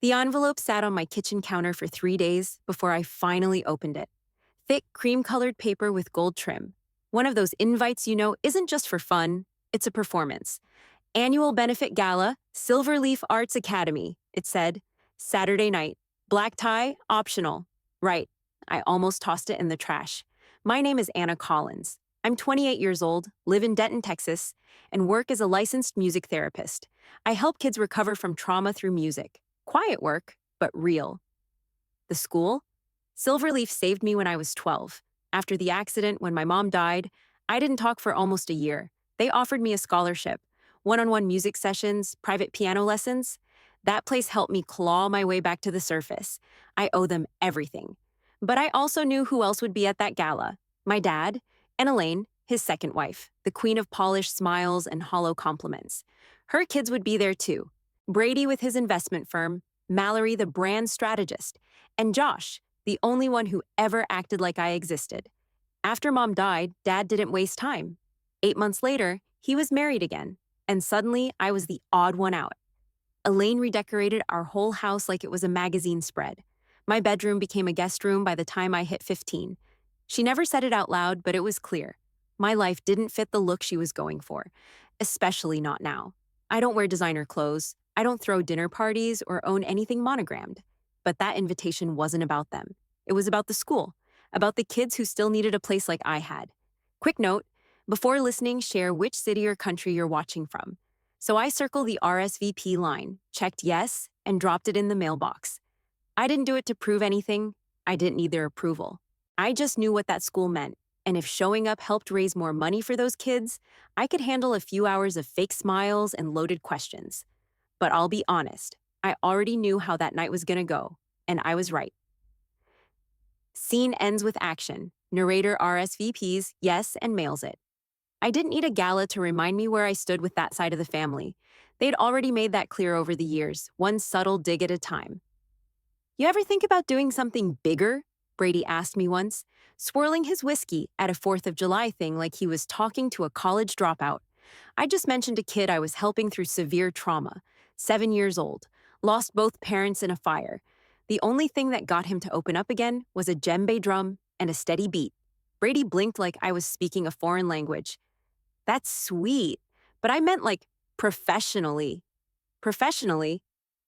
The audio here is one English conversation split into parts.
The envelope sat on my kitchen counter for 3 days before I finally opened it. Thick, cream colored paper with gold trim. One of those invites you know isn't just for fun, it's a performance. Annual Benefit Gala, Silverleaf Arts Academy, it said. Saturday night. Black tie, optional. Right. I almost tossed it in the trash. My name is Anna Collins. I'm 28 years old, live in Denton, Texas, and work as a licensed music therapist. I help kids recover from trauma through music. Quiet work, but real. The school? Silverleaf saved me when I was 12. After the accident, when my mom died, I didn't talk for almost a year. They offered me a scholarship, one-on-one music sessions, private piano lessons. That place helped me claw my way back to the surface. I owe them everything. But I also knew who else would be at that gala. My dad, and Elaine, his second wife, the queen of polished smiles and hollow compliments. Her kids would be there too. Brady with his investment firm, Mallory the brand strategist, and Josh, the only one who ever acted like I existed. After mom died, dad didn't waste time. 8 months later, he was married again, and suddenly I was the odd one out. Elaine redecorated our whole house like it was a magazine spread. My bedroom became a guest room by the time I hit 15. She never said it out loud, but it was clear. My life didn't fit the look she was going for, especially not now. I don't wear designer clothes, I don't throw dinner parties or own anything monogrammed. But that invitation wasn't about them. It was about the school, about the kids who still needed a place like I had. Quick note, before listening, share which city or country you're watching from. So I circled the RSVP line, checked yes, and dropped it in the mailbox. I didn't do it to prove anything. I didn't need their approval. I just knew what that school meant, and if showing up helped raise more money for those kids, I could handle a few hours of fake smiles and loaded questions. But I'll be honest, I already knew how that night was gonna go, and I was right. Scene ends with action. Narrator RSVPs yes and mails it. I didn't need a gala to remind me where I stood with that side of the family. They'd already made that clear over the years, one subtle dig at a time. You ever think about doing something bigger? Brady asked me once, swirling his whiskey at a 4th of July thing like he was talking to a college dropout. I just mentioned a kid I was helping through severe trauma, 7 years old, lost both parents in a fire. The only thing that got him to open up again was a djembe drum and a steady beat. Brady blinked like I was speaking a foreign language. That's sweet, but I meant like professionally. Professionally?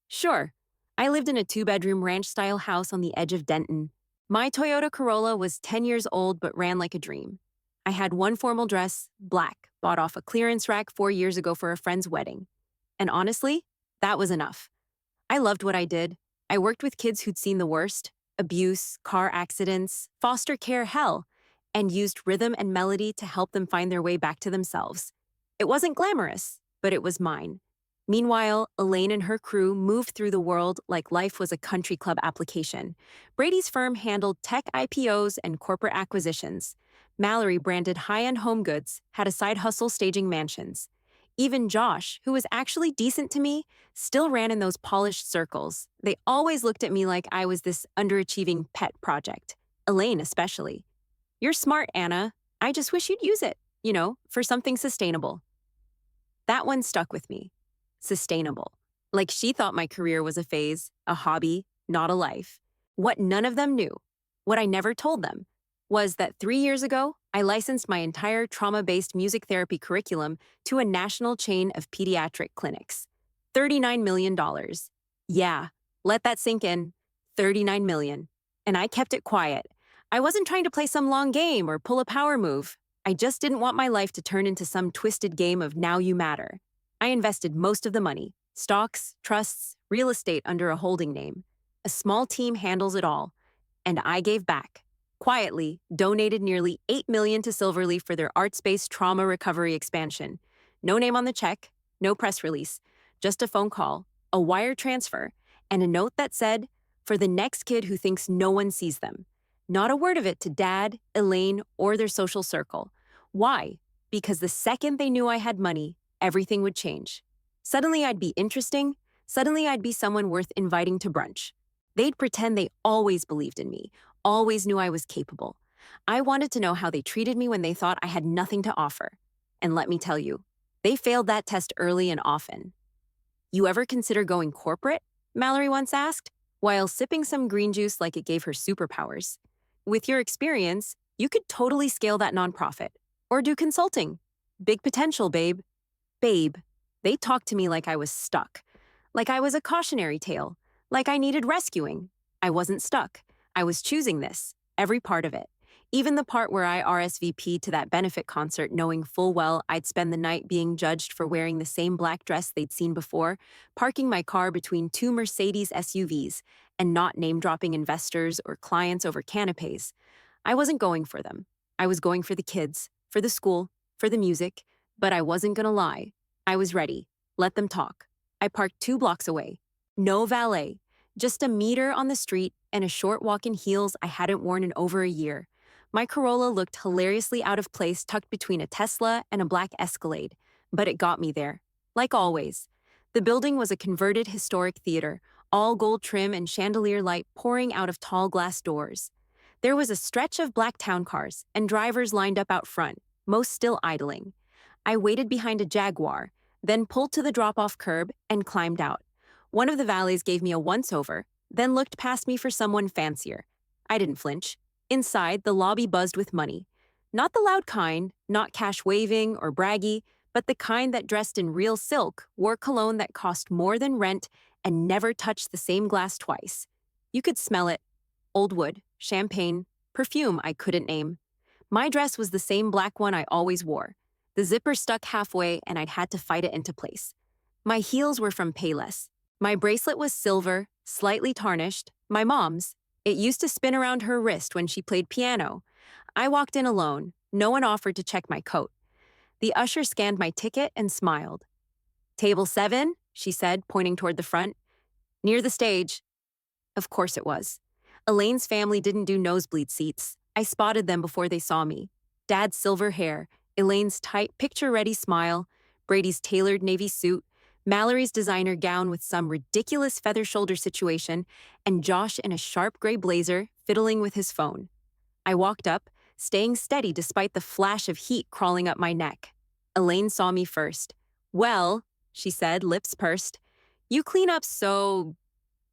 Sure. I lived in a 2-bedroom ranch-style house on the edge of Denton. My Toyota Corolla was 10 years old but ran like a dream. I had one formal dress, black, bought off a clearance rack 4 years ago for a friend's wedding. And honestly, that was enough. I loved what I did. I worked with kids who'd seen the worst, abuse, car accidents, foster care hell, and used rhythm and melody to help them find their way back to themselves. It wasn't glamorous, but it was mine. Meanwhile, Elaine and her crew moved through the world like life was a country club application. Brady's firm handled tech IPOs and corporate acquisitions. Mallory branded high-end home goods, had a side hustle staging mansions. Even Josh, who was actually decent to me, still ran in those polished circles. They always looked at me like I was this underachieving pet project. Elaine especially. You're smart, Anna. I just wish you'd use it, for something sustainable. That one stuck with me. Sustainable. Like she thought my career was a phase, a hobby, not a life. What none of them knew, what I never told them, was that 3 years ago, I licensed my entire trauma-based music therapy curriculum to a national chain of pediatric clinics. $39 million. Yeah, let that sink in. $39 million. And I kept it quiet. I wasn't trying to play some long game or pull a power move. I just didn't want my life to turn into some twisted game of now you matter. I invested most of the money, stocks, trusts, real estate under a holding name. A small team handles it all. And I gave back. Quietly, donated nearly $8 million to Silverleaf for their arts-based trauma recovery expansion. No name on the check, no press release, just a phone call, a wire transfer, and a note that said, for the next kid who thinks no one sees them. Not a word of it to Dad, Elaine, or their social circle. Why? Because the second they knew I had money, everything would change. Suddenly I'd be interesting. Suddenly I'd be someone worth inviting to brunch. They'd pretend they always believed in me, always knew I was capable. I wanted to know how they treated me when they thought I had nothing to offer. And let me tell you, they failed that test early and often. You ever consider going corporate? Mallory once asked, while sipping some green juice like it gave her superpowers. With your experience, you could totally scale that nonprofit. Or do consulting. Big potential, babe. Babe. They talked to me like I was stuck. Like I was a cautionary tale. Like I needed rescuing. I wasn't stuck. I was choosing this. Every part of it. Even the part where I RSVP'd to that benefit concert knowing full well I'd spend the night being judged for wearing the same black dress they'd seen before, parking my car between two Mercedes SUVs, and not name-dropping investors or clients over canapes. I wasn't going for them. I was going for the kids, for the school, for the music, but I wasn't gonna lie. I was ready. Let them talk. I parked 2 blocks away. No valet. Just a meter on the street and a short walk in heels I hadn't worn in over a year. My Corolla looked hilariously out of place tucked between a Tesla and a black Escalade, but it got me there. Like always. The building was a converted historic theater, all gold trim and chandelier light pouring out of tall glass doors. There was a stretch of black town cars and drivers lined up out front, most still idling. I waited behind a Jaguar, then pulled to the drop-off curb and climbed out. One of the valets gave me a once-over, then looked past me for someone fancier. I didn't flinch. Inside, the lobby buzzed with money. Not the loud kind, not cash waving or braggy, but the kind that dressed in real silk, wore cologne that cost more than rent, and never touched the same glass twice. You could smell it. Old wood, champagne, perfume I couldn't name. My dress was the same black one I always wore. The zipper stuck halfway and I'd had to fight it into place. My heels were from Payless. My bracelet was silver, slightly tarnished, my mom's. It used to spin around her wrist when she played piano. I walked in alone. No one offered to check my coat. The usher scanned my ticket and smiled. "Table 7, she said, pointing toward the front. "Near the stage." Of course it was. Elaine's family didn't do nosebleed seats. I spotted them before they saw me. Dad's silver hair, Elaine's tight, picture-ready smile, Brady's tailored navy suit, Mallory's designer gown with some ridiculous feather shoulder situation, and Josh in a sharp gray blazer, fiddling with his phone. I walked up, staying steady despite the flash of heat crawling up my neck. Elaine saw me first. "Well," she said, lips pursed, "you clean up so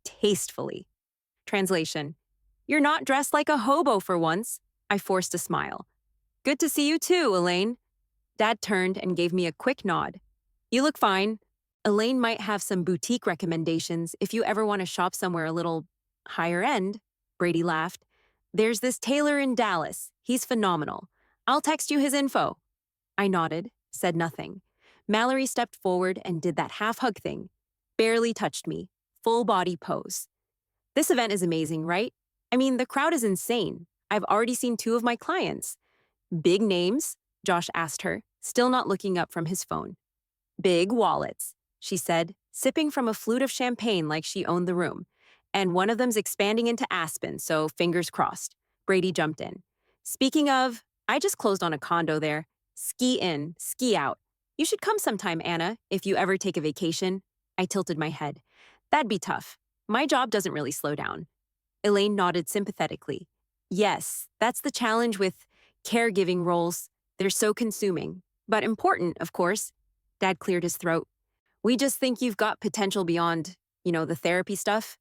tastefully." Translation: "You're not dressed like a hobo for once." I forced a smile. "Good to see you too, Elaine." Dad turned and gave me a quick nod. "You look fine. Elaine might have some boutique recommendations if you ever want to shop somewhere a little higher end." Brady laughed. "There's this tailor in Dallas. He's phenomenal. I'll text you his info." I nodded, said nothing. Mallory stepped forward and did that half-hug thing. Barely touched me. Full body pose. "This event is amazing, right? I mean, the crowd is insane. I've already seen 2 of my clients." "Big names?" Josh asked her, still not looking up from his phone. "Big wallets," she said, sipping from a flute of champagne like she owned the room. "And one of them's expanding into Aspen, so fingers crossed." Brady jumped in. "Speaking of, I just closed on a condo there. Ski in, ski out. You should come sometime, Anna, if you ever take a vacation." I tilted my head. "That'd be tough. My job doesn't really slow down." Elaine nodded sympathetically. "Yes, that's the challenge with caregiving roles. They're so consuming. But important, of course." Dad cleared his throat. "We just think you've got potential beyond, the therapy stuff."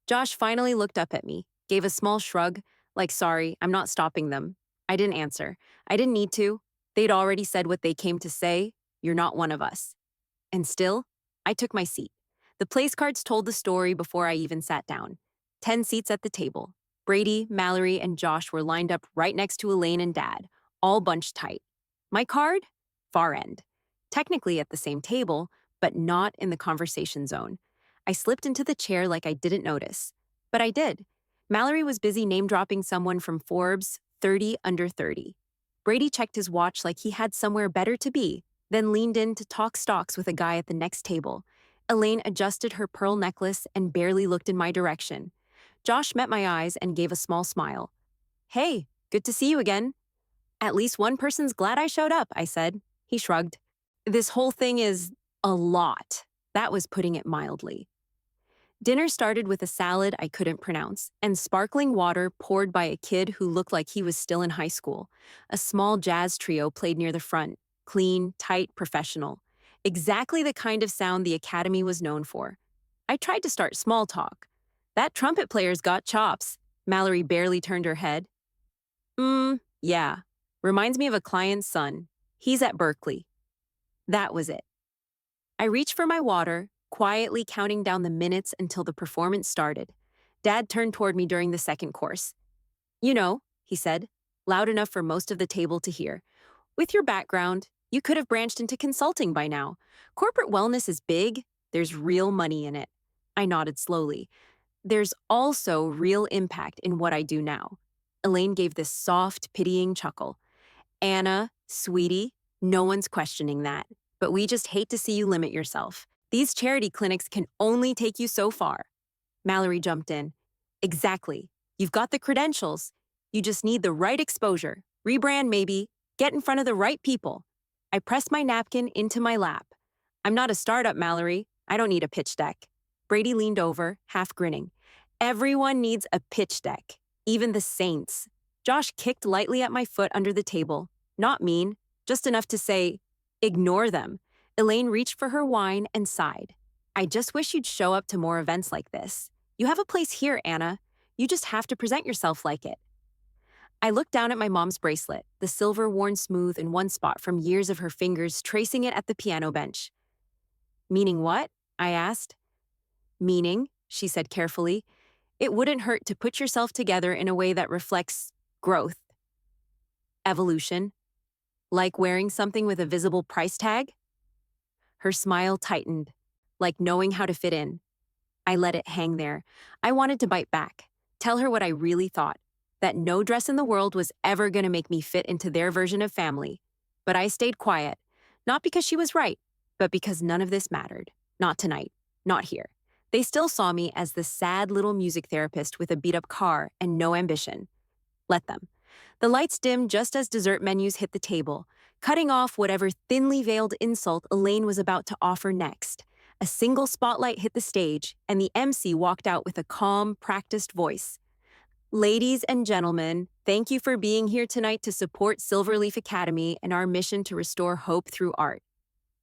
Josh finally looked up at me, gave a small shrug, like, "Sorry, I'm not stopping them." I didn't answer. I didn't need to. They'd already said what they came to say. "You're not one of us." And still, I took my seat. The place cards told the story before I even sat down. 10 seats at the table. Brady, Mallory, and Josh were lined up right next to Elaine and Dad, all bunched tight. My card? Far end. Technically at the same table, but not in the conversation zone. I slipped into the chair like I didn't notice. But I did. Mallory was busy name-dropping someone from Forbes, 30 under 30. Brady checked his watch like he had somewhere better to be, then leaned in to talk stocks with a guy at the next table. Elaine adjusted her pearl necklace and barely looked in my direction. Josh met my eyes and gave a small smile. "Hey, good to see you again." "At least one person's glad I showed up," I said. He shrugged. "This whole thing is a lot." That was putting it mildly. Dinner started with a salad I couldn't pronounce, and sparkling water poured by a kid who looked like he was still in high school. A small jazz trio played near the front, clean, tight, professional. Exactly the kind of sound the Academy was known for. I tried to start small talk. That trumpet player's got chops. Mallory barely turned her head. Yeah. Reminds me of a client's son. He's at Berkeley. That was it. I reached for my water, quietly counting down the minutes until the performance started. Dad turned toward me during the second course. You know, he said, loud enough for most of the table to hear. With your background, you could have branched into consulting by now. Corporate wellness is big. There's real money in it. I nodded slowly. There's also real impact in what I do now. Elaine gave this soft, pitying chuckle. Anna, sweetie, no one's questioning that. But we just hate to see you limit yourself. These charity clinics can only take you so far. Mallory jumped in. Exactly. You've got the credentials. You just need the right exposure. Rebrand maybe. Get in front of the right people. I pressed my napkin into my lap. I'm not a startup, Mallory. I don't need a pitch deck. Brady leaned over, half grinning. Everyone needs a pitch deck. Even the saints. Josh kicked lightly at my foot under the table. Not mean, just enough to say, ignore them. Elaine reached for her wine and sighed. I just wish you'd show up to more events like this. You have a place here, Anna. You just have to present yourself like it. I looked down at my mom's bracelet, the silver worn smooth in one spot from years of her fingers tracing it at the piano bench. Meaning what? I asked. Meaning, she said carefully, it wouldn't hurt to put yourself together in a way that reflects growth, evolution, like wearing something with a visible price tag. Her smile tightened, like knowing how to fit in. I let it hang there. I wanted to bite back, tell her what I really thought, that no dress in the world was ever going to make me fit into their version of family. But I stayed quiet, not because she was right, but because none of this mattered. Not tonight, not here. They still saw me as the sad little music therapist with a beat-up car and no ambition. Let them. The lights dimmed just as dessert menus hit the table, cutting off whatever thinly veiled insult Elaine was about to offer next. A single spotlight hit the stage, and the MC walked out with a calm, practiced voice. Ladies and gentlemen, thank you for being here tonight to support Silverleaf Academy and our mission to restore hope through art.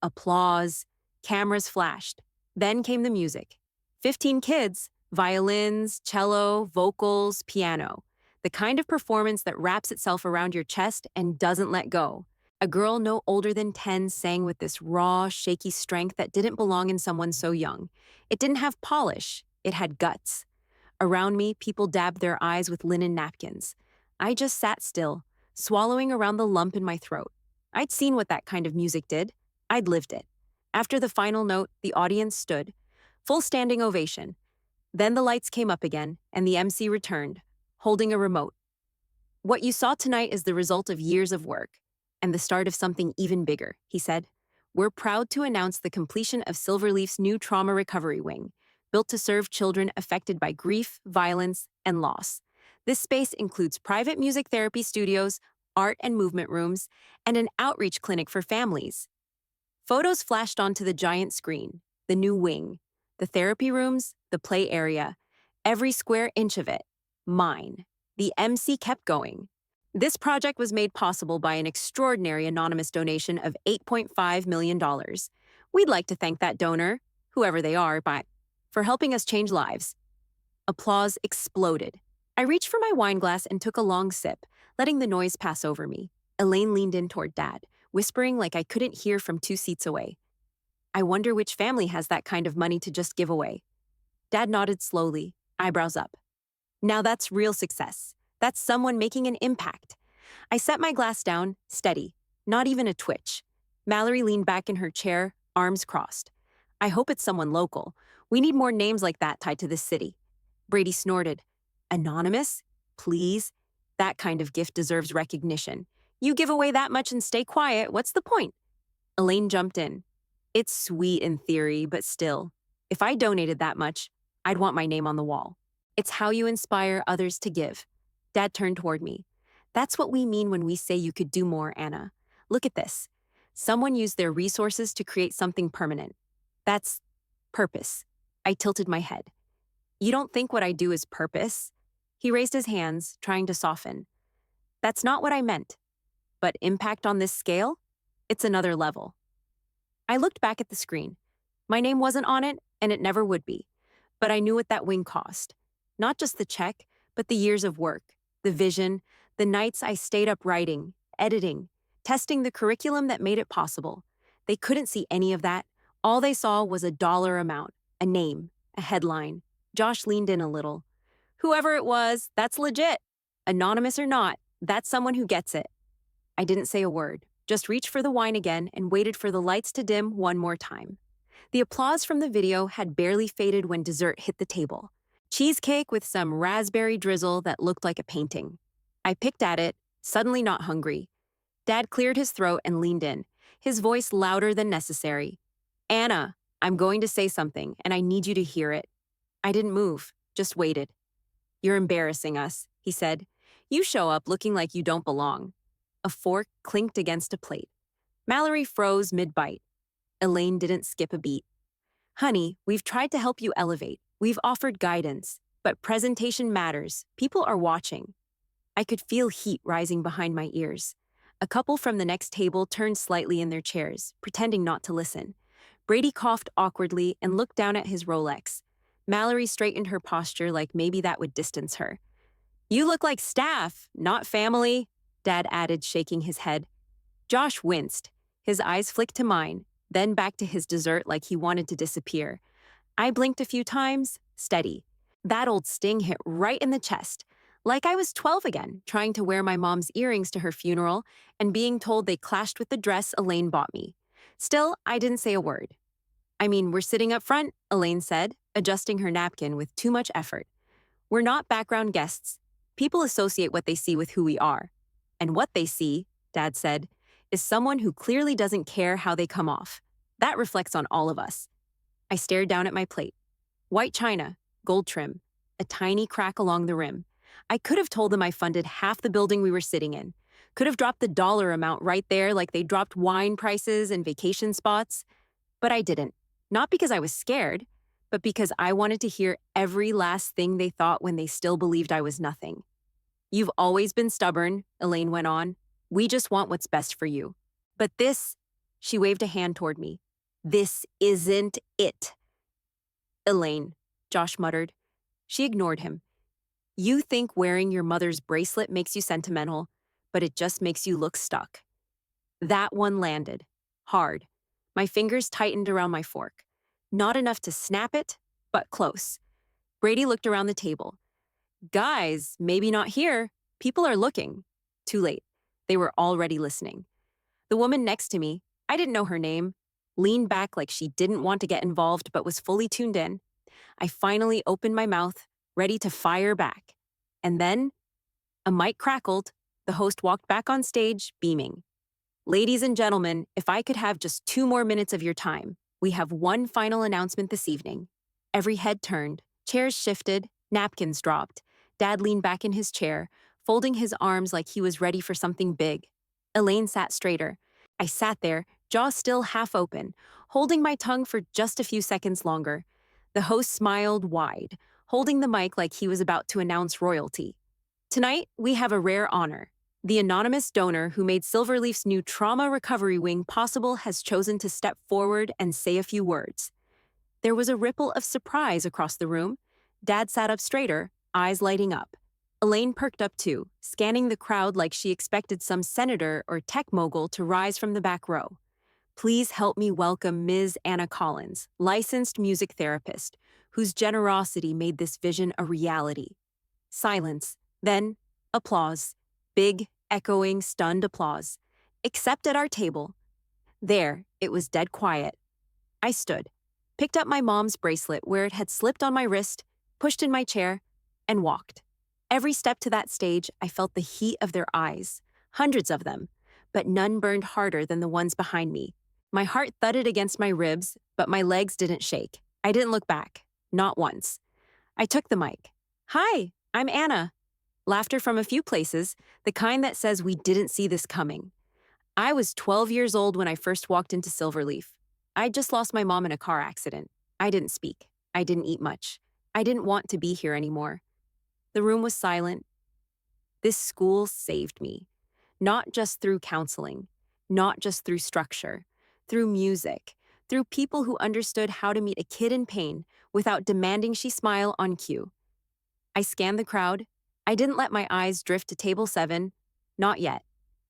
Applause. Cameras flashed. Then came the music. 15 kids, violins, cello, vocals, piano. The kind of performance that wraps itself around your chest and doesn't let go. A girl no older than 10 sang with this raw, shaky strength that didn't belong in someone so young. It didn't have polish. It had guts. Around me, people dabbed their eyes with linen napkins. I just sat still, swallowing around the lump in my throat. I'd seen what that kind of music did. I'd lived it. After the final note, the audience stood. Full standing ovation. Then the lights came up again, and the MC returned, holding a remote. What you saw tonight is the result of years of work, and the start of something even bigger, he said. We're proud to announce the completion of Silverleaf's new trauma recovery wing, built to serve children affected by grief, violence, and loss. This space includes private music therapy studios, art and movement rooms, and an outreach clinic for families. Photos flashed onto the giant screen, the new wing, the therapy rooms, the play area, every square inch of it, mine. The MC kept going. This project was made possible by an extraordinary anonymous donation of $8.5 million. We'd like to thank that donor, whoever they are, for helping us change lives. Applause exploded. I reached for my wine glass and took a long sip, letting the noise pass over me. Elaine leaned in toward Dad, whispering like I couldn't hear from 2 seats away. I wonder which family has that kind of money to just give away. Dad nodded slowly, eyebrows up. Now that's real success. That's someone making an impact. I set my glass down, steady, not even a twitch. Mallory leaned back in her chair, arms crossed. I hope it's someone local. We need more names like that tied to this city. Brady snorted. Anonymous? Please? That kind of gift deserves recognition. You give away that much and stay quiet, what's the point? Elaine jumped in. It's sweet in theory, but still, if I donated that much, I'd want my name on the wall. It's how you inspire others to give. Dad turned toward me. That's what we mean when we say you could do more, Anna. Look at this. Someone used their resources to create something permanent. That's purpose. I tilted my head. You don't think what I do is purpose? He raised his hands, trying to soften. That's not what I meant. But impact on this scale? It's another level. I looked back at the screen. My name wasn't on it, and it never would be. But I knew what that wing cost. Not just the check, but the years of work, the vision, the nights I stayed up writing, editing, testing the curriculum that made it possible. They couldn't see any of that. All they saw was a dollar amount, a name, a headline. Josh leaned in a little. Whoever it was, that's legit. Anonymous or not, that's someone who gets it. I didn't say a word, just reached for the wine again and waited for the lights to dim one more time. The applause from the video had barely faded when dessert hit the table. Cheesecake with some raspberry drizzle that looked like a painting. I picked at it, suddenly not hungry. Dad cleared his throat and leaned in, his voice louder than necessary. Anna, I'm going to say something, and I need you to hear it. I didn't move, just waited. You're embarrassing us, he said. You show up looking like you don't belong. A fork clinked against a plate. Mallory froze mid-bite. Elaine didn't skip a beat. Honey, we've tried to help you elevate. We've offered guidance. But presentation matters. People are watching. I could feel heat rising behind my ears. A couple from the next table turned slightly in their chairs, pretending not to listen. Brady coughed awkwardly and looked down at his Rolex. Mallory straightened her posture like maybe that would distance her. You look like staff, not family, Dad added, shaking his head. Josh winced. His eyes flicked to mine, then back to his dessert like he wanted to disappear. I blinked a few times, steady. That old sting hit right in the chest, like I was 12 again, trying to wear my mom's earrings to her funeral and being told they clashed with the dress Elaine bought me. Still, I didn't say a word. I mean, we're sitting up front, Elaine said, adjusting her napkin with too much effort. We're not background guests. People associate what they see with who we are. And what they see, Dad said, is someone who clearly doesn't care how they come off. That reflects on all of us. I stared down at my plate. White china, gold trim, a tiny crack along the rim. I could have told them I funded half the building we were sitting in. Could have dropped the dollar amount right there like they dropped wine prices and vacation spots. But I didn't. Not because I was scared, but because I wanted to hear every last thing they thought when they still believed I was nothing. You've always been stubborn, Elaine went on. We just want what's best for you. But this, she waved a hand toward me. This isn't it. Elaine, Josh muttered. She ignored him. You think wearing your mother's bracelet makes you sentimental, but it just makes you look stuck. That one landed. Hard. My fingers tightened around my fork. Not enough to snap it, but close. Brady looked around the table. Guys, maybe not here. People are looking. Too late. They were already listening. The woman next to me, I didn't know her name, leaned back like she didn't want to get involved but was fully tuned in. I finally opened my mouth, ready to fire back. And then, a mic crackled. The host walked back on stage, beaming. Ladies and gentlemen, if I could have just 2 more minutes of your time, we have one final announcement this evening. Every head turned, chairs shifted, napkins dropped. Dad leaned back in his chair, folding his arms like he was ready for something big. Elaine sat straighter. I sat there, jaw still half open, holding my tongue for just a few seconds longer. The host smiled wide, holding the mic like he was about to announce royalty. Tonight, we have a rare honor. The anonymous donor who made Silverleaf's new trauma recovery wing possible has chosen to step forward and say a few words. There was a ripple of surprise across the room. Dad sat up straighter, eyes lighting up. Elaine perked up too, scanning the crowd like she expected some senator or tech mogul to rise from the back row. Please help me welcome Ms. Anna Collins, licensed music therapist, whose generosity made this vision a reality. Silence, then applause. Big, echoing, stunned applause. Except at our table. There, it was dead quiet. I stood, picked up my mom's bracelet where it had slipped on my wrist, pushed in my chair, and walked. Every step to that stage, I felt the heat of their eyes, hundreds of them, but none burned harder than the ones behind me. My heart thudded against my ribs, but my legs didn't shake. I didn't look back, not once. I took the mic. Hi, I'm Anna. Laughter from a few places, the kind that says we didn't see this coming. I was 12 years old when I first walked into Silverleaf. I'd just lost my mom in a car accident. I didn't speak. I didn't eat much. I didn't want to be here anymore. The room was silent. This school saved me. Not just through counseling, not just through structure, through music, through people who understood how to meet a kid in pain without demanding she smile on cue. I scanned the crowd. I didn't let my eyes drift to table 7. Not yet.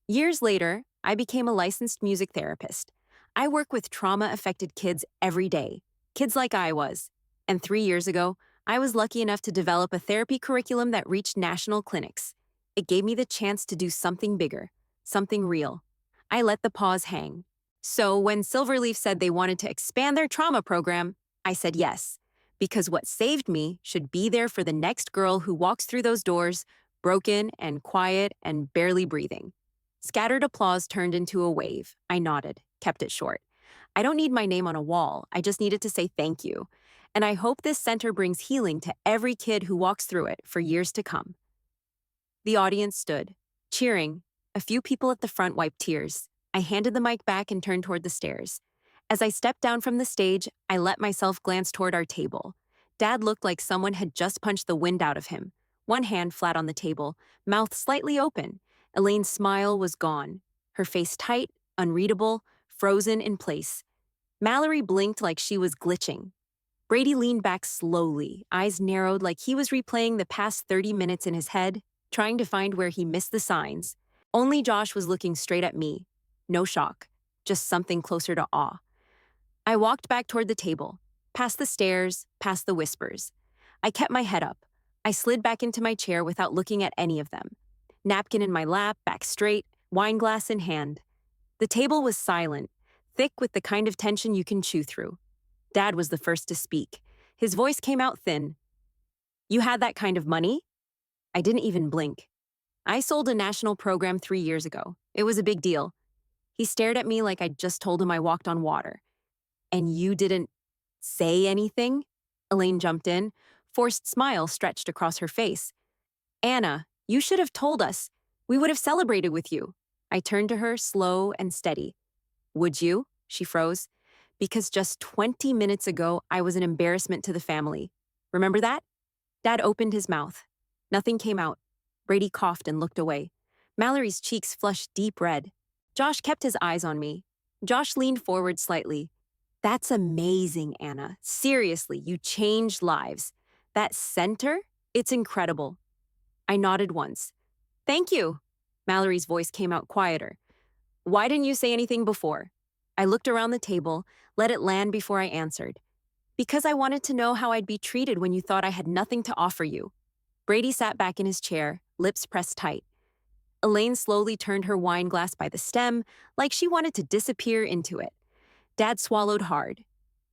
Years later, I became a licensed music therapist. I work with trauma-affected kids every day, kids like I was. And 3 years ago, I was lucky enough to develop a therapy curriculum that reached national clinics. It gave me the chance to do something bigger, something real. I let the pause hang. So when Silverleaf said they wanted to expand their trauma program, I said yes, because what saved me should be there for the next girl who walks through those doors, broken and quiet and barely breathing. Scattered applause turned into a wave. I nodded, kept it short. I don't need my name on a wall. I just needed to say thank you. And I hope this center brings healing to every kid who walks through it for years to come. The audience stood, cheering. A few people at the front wiped tears. I handed the mic back and turned toward the stairs. As I stepped down from the stage, I let myself glance toward our table. Dad looked like someone had just punched the wind out of him. One hand flat on the table, mouth slightly open. Elaine's smile was gone. Her face tight, unreadable, frozen in place. Mallory blinked like she was glitching. Brady leaned back slowly, eyes narrowed like he was replaying the past 30 minutes in his head, trying to find where he missed the signs. Only Josh was looking straight at me. No shock, just something closer to awe. I walked back toward the table, past the stares, past the whispers. I kept my head up. I slid back into my chair without looking at any of them. Napkin in my lap, back straight, wine glass in hand. The table was silent, thick with the kind of tension you can chew through. Dad was the first to speak. His voice came out thin. "You had that kind of money?" I didn't even blink. "I sold a national program 3 years ago. It was a big deal." He stared at me like I'd just told him I walked on water. "And you didn't say anything?" Elaine jumped in. Forced smile stretched across her face. "Anna, you should have told us. We would have celebrated with you." I turned to her, slow and steady. "Would you?" She froze. "Because just 20 minutes ago, I was an embarrassment to the family. Remember that?" Dad opened his mouth. Nothing came out. Brady coughed and looked away. Mallory's cheeks flushed deep red. Josh kept his eyes on me. Josh leaned forward slightly. "That's amazing, Anna. Seriously, you changed lives. That center? It's incredible." I nodded once. "Thank you." Mallory's voice came out quieter. "Why didn't you say anything before?" I looked around the table, let it land before I answered. "Because I wanted to know how I'd be treated when you thought I had nothing to offer you." Brady sat back in his chair, lips pressed tight. Elaine slowly turned her wine glass by the stem, like she wanted to disappear into it. Dad swallowed hard.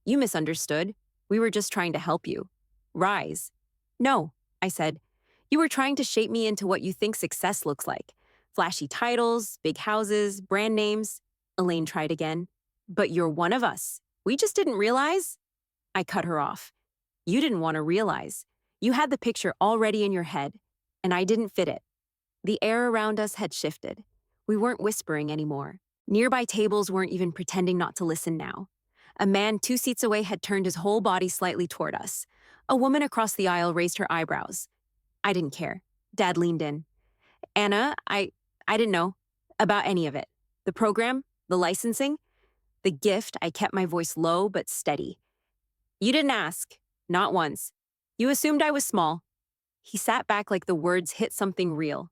"You misunderstood. We were just trying to help you. Rise." "No," I said. "You were trying to shape me into what you think success looks like. Flashy titles, big houses, brand names." Elaine tried again. "But you're one of us. We just didn't realize." I cut her off. "You didn't want to realize. You had the picture already in your head, and I didn't fit it." The air around us had shifted. We weren't whispering anymore. Nearby tables weren't even pretending not to listen now. A man 2 seats away had turned his whole body slightly toward us. A woman across the aisle raised her eyebrows. I didn't care. Dad leaned in. "Anna, I didn't know about any of it. The program, the licensing, the gift." I kept my voice low but steady. "You didn't ask. Not once. You assumed I was small." He sat back like the words hit something real.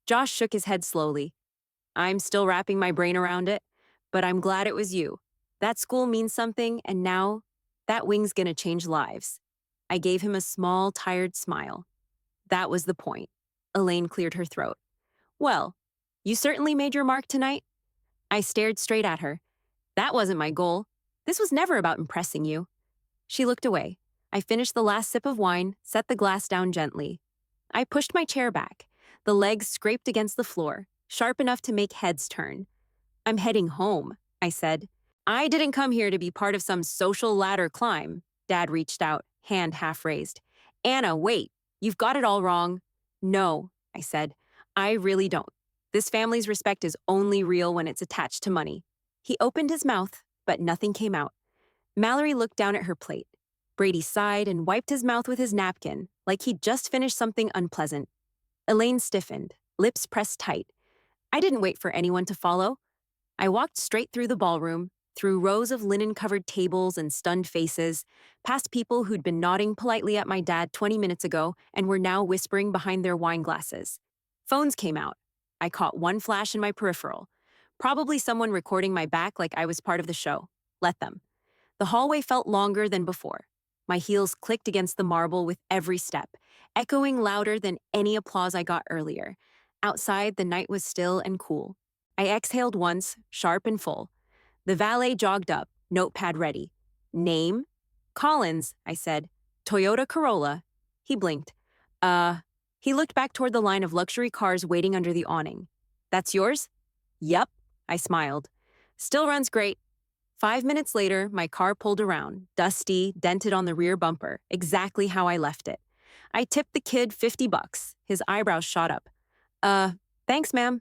Josh shook his head slowly. "I'm still wrapping my brain around it, but I'm glad it was you. That school means something, and now that wing's gonna change lives." I gave him a small, tired smile. "That was the point." Elaine cleared her throat. "Well, you certainly made your mark tonight." I stared straight at her. "That wasn't my goal. This was never about impressing you." She looked away. I finished the last sip of wine, set the glass down gently. I pushed my chair back. The legs scraped against the floor, sharp enough to make heads turn. "I'm heading home," I said. "I didn't come here to be part of some social ladder climb." Dad reached out, hand half raised. "Anna, wait. You've got it all wrong." "No," I said. "I really don't. This family's respect is only real when it's attached to money." He opened his mouth, but nothing came out. Mallory looked down at her plate. Brady sighed and wiped his mouth with his napkin, like he'd just finished something unpleasant. Elaine stiffened, lips pressed tight. I didn't wait for anyone to follow. I walked straight through the ballroom, through rows of linen-covered tables and stunned faces, past people who'd been nodding politely at my dad 20 minutes ago and were now whispering behind their wine glasses. Phones came out. I caught one flash in my peripheral. Probably someone recording my back like I was part of the show. Let them. The hallway felt longer than before. My heels clicked against the marble with every step, echoing louder than any applause I got earlier. Outside, the night was still and cool. I exhaled once, sharp and full. The valet jogged up, notepad ready. Name? Collins, I said. Toyota Corolla. He blinked. He looked back toward the line of luxury cars waiting under the awning. That's yours? Yup, I smiled. Still runs great. 5 minutes later, my car pulled around, dusty, dented on the rear bumper, exactly how I left it. I tipped the kid $50. His eyebrows shot up. Thanks, ma'am.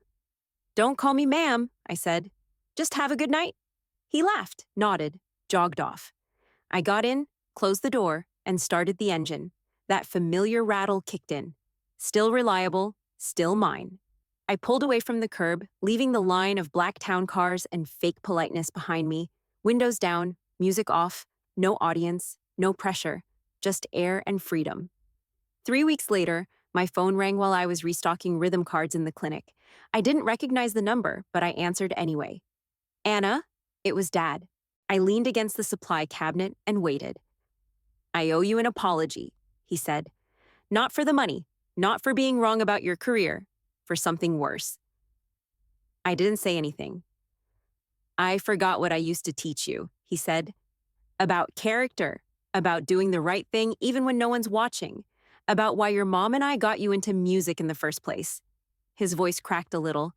Don't call me ma'am, I said. Just have a good night. He laughed, nodded, jogged off. I got in, closed the door, and started the engine. That familiar rattle kicked in. Still reliable, still mine. I pulled away from the curb, leaving the line of black town cars and fake politeness behind me. Windows down, music off, no audience, no pressure, just air and freedom. 3 weeks later, my phone rang while I was restocking rhythm cards in the clinic. I didn't recognize the number, but I answered anyway. Anna? It was Dad. I leaned against the supply cabinet and waited. I owe you an apology, he said. Not for the money, not for being wrong about your career, for something worse. I didn't say anything. I forgot what I used to teach you, he said. About character, about doing the right thing even when no one's watching, about why your mom and I got you into music in the first place. His voice cracked a little.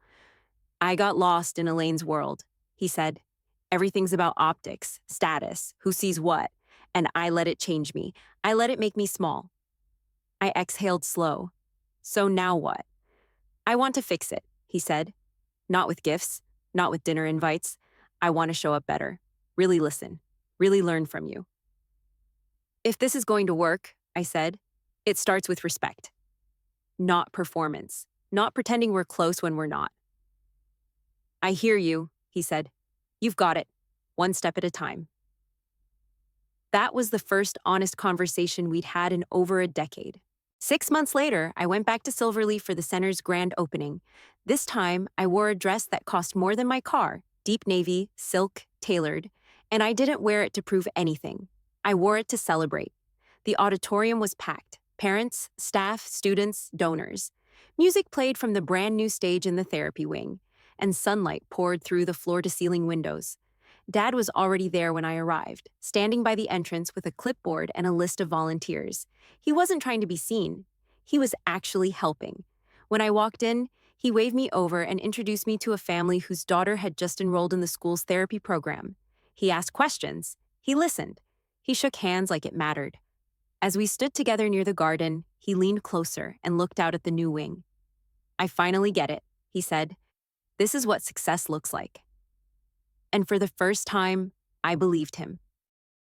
I got lost in Elaine's world, he said. Everything's about optics, status, who sees what, and I let it change me. I let it make me small. I exhaled slow. So now what? I want to fix it, he said. Not with gifts, not with dinner invites. I want to show up better. Really listen. Really learn from you. If this is going to work, I said, it starts with respect. Not performance. Not pretending we're close when we're not. I hear you, he said. You've got it. One step at a time. That was the first honest conversation we'd had in over a decade. 6 months later, I went back to Silverleaf for the center's grand opening. This time, I wore a dress that cost more than my car, deep navy, silk, tailored, and I didn't wear it to prove anything. I wore it to celebrate. The auditorium was packed. Parents, staff, students, donors. Music played from the brand new stage in the therapy wing, and sunlight poured through the floor-to-ceiling windows. Dad was already there when I arrived, standing by the entrance with a clipboard and a list of volunteers. He wasn't trying to be seen. He was actually helping. When I walked in, he waved me over and introduced me to a family whose daughter had just enrolled in the school's therapy program. He asked questions. He listened. He shook hands like it mattered. As we stood together near the garden, he leaned closer and looked out at the new wing. I finally get it, he said. This is what success looks like. And for the first time, I believed him.